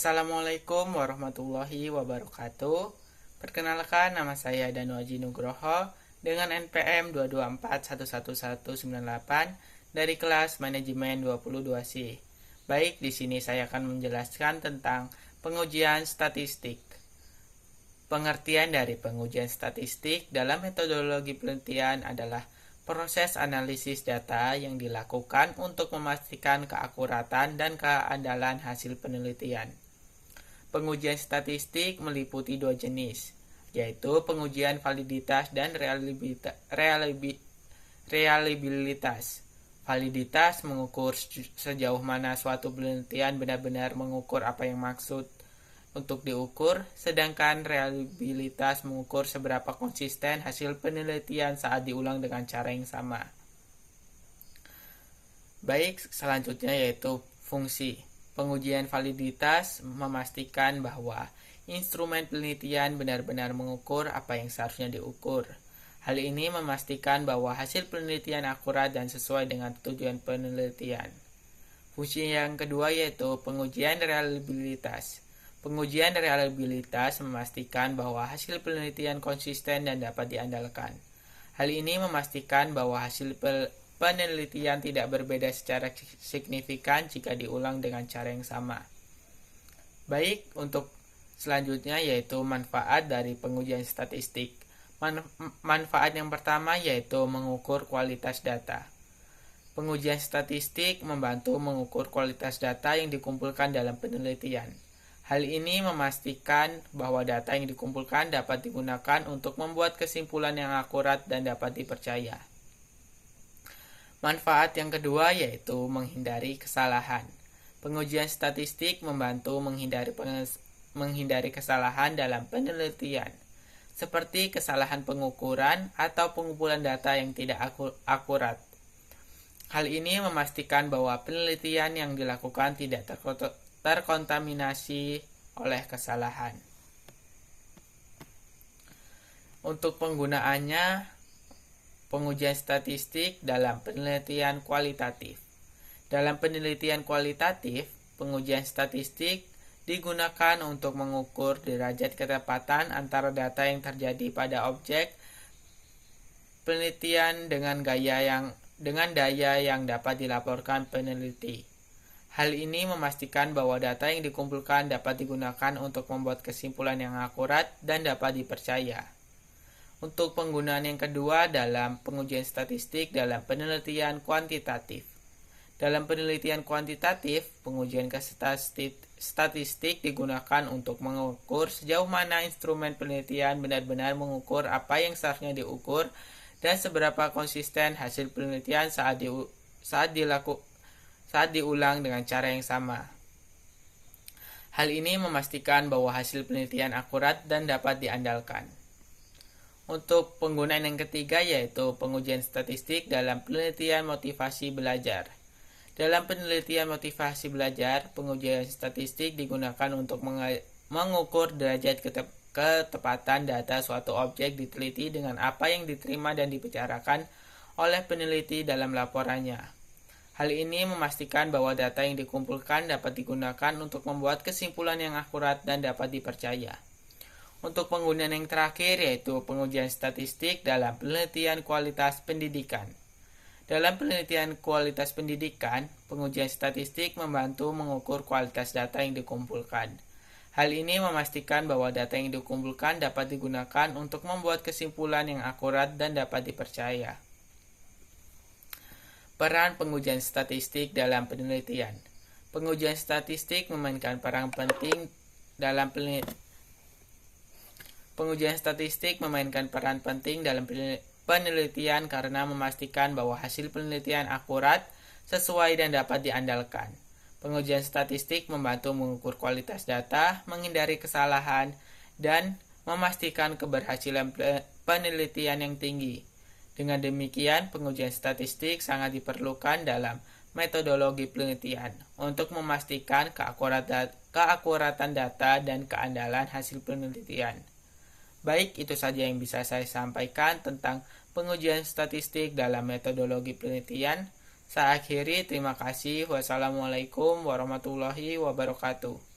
Assalamualaikum warahmatullahi wabarakatuh. Perkenalkan, nama saya Danu Aji Nugroho dengan NPM 224111198 dari kelas Manajemen 22C. Baik, di sini saya akan menjelaskan tentang pengujian statistik. Pengertian dari pengujian statistik dalam metodologi penelitian adalah proses analisis data yang dilakukan untuk memastikan keakuratan dan keandalan hasil penelitian. Pengujian statistik meliputi dua jenis, yaitu pengujian validitas dan reliabilitas. Validitas mengukur sejauh mana suatu penelitian benar-benar mengukur apa yang maksud untuk diukur, sedangkan reliabilitas mengukur seberapa konsisten hasil penelitian saat diulang dengan cara yang sama. Baik, selanjutnya yaitu fungsi. Pengujian validitas memastikan bahwa instrumen penelitian benar-benar mengukur apa yang seharusnya diukur. Hal ini memastikan bahwa hasil penelitian akurat dan sesuai dengan tujuan penelitian. Fungsi yang kedua yaitu pengujian reliabilitas. Pengujian reliabilitas memastikan bahwa hasil penelitian konsisten dan dapat diandalkan. Hal ini memastikan bahwa hasil penelitian tidak berbeda secara signifikan jika diulang dengan cara yang sama. Baik, untuk selanjutnya yaitu manfaat dari pengujian statistik. Manfaat yang pertama yaitu mengukur kualitas data. Pengujian statistik membantu mengukur kualitas data yang dikumpulkan dalam penelitian. Hal ini memastikan bahwa data yang dikumpulkan dapat digunakan untuk membuat kesimpulan yang akurat dan dapat dipercaya. Manfaat yang kedua yaitu menghindari kesalahan. Pengujian statistik membantu menghindari kesalahan dalam penelitian, seperti kesalahan pengukuran atau pengumpulan data yang tidak akurat. Hal ini memastikan bahwa penelitian yang dilakukan tidak terkontaminasi oleh kesalahan. Untuk penggunaannya, pengujian statistik dalam penelitian kualitatif. Dalam penelitian kualitatif, pengujian statistik digunakan untuk mengukur derajat ketepatan antara data yang terjadi pada objek penelitian dengan daya yang dapat dilaporkan peneliti. Hal ini memastikan bahwa data yang dikumpulkan dapat digunakan untuk membuat kesimpulan yang akurat dan dapat dipercaya. Untuk penggunaan yang kedua dalam pengujian statistik dalam penelitian kuantitatif. Dalam penelitian kuantitatif, pengujian statistik digunakan untuk mengukur sejauh mana instrumen penelitian benar-benar mengukur apa yang seharusnya diukur dan seberapa konsisten hasil penelitian saat diulang dengan cara yang sama. Hal ini memastikan bahwa hasil penelitian akurat dan dapat diandalkan. Untuk penggunaan yang ketiga yaitu pengujian statistik dalam penelitian motivasi belajar. Dalam penelitian motivasi belajar, pengujian statistik digunakan untuk mengukur derajat ketepatan data suatu objek diteliti dengan apa yang diterima dan dibicarakan oleh peneliti dalam laporannya. Hal ini memastikan bahwa data yang dikumpulkan dapat digunakan untuk membuat kesimpulan yang akurat dan dapat dipercaya. Untuk penggunaan yang terakhir yaitu pengujian statistik dalam penelitian kualitas pendidikan. Dalam penelitian kualitas pendidikan, pengujian statistik membantu mengukur kualitas data yang dikumpulkan. Hal ini memastikan bahwa data yang dikumpulkan dapat digunakan untuk membuat kesimpulan yang akurat dan dapat dipercaya. Peran pengujian statistik dalam penelitian. Pengujian statistik memainkan peran penting dalam penelitian karena memastikan bahwa hasil penelitian akurat, sesuai dan dapat diandalkan. Pengujian statistik membantu mengukur kualitas data, menghindari kesalahan, dan memastikan keberhasilan penelitian yang tinggi. Dengan demikian, pengujian statistik sangat diperlukan dalam metodologi penelitian untuk memastikan keakuratan data dan keandalan hasil penelitian. Baik, itu saja yang bisa saya sampaikan tentang pengujian statistik dalam metodologi penelitian. Saya akhiri, terima kasih. Wassalamualaikum warahmatullahi wabarakatuh.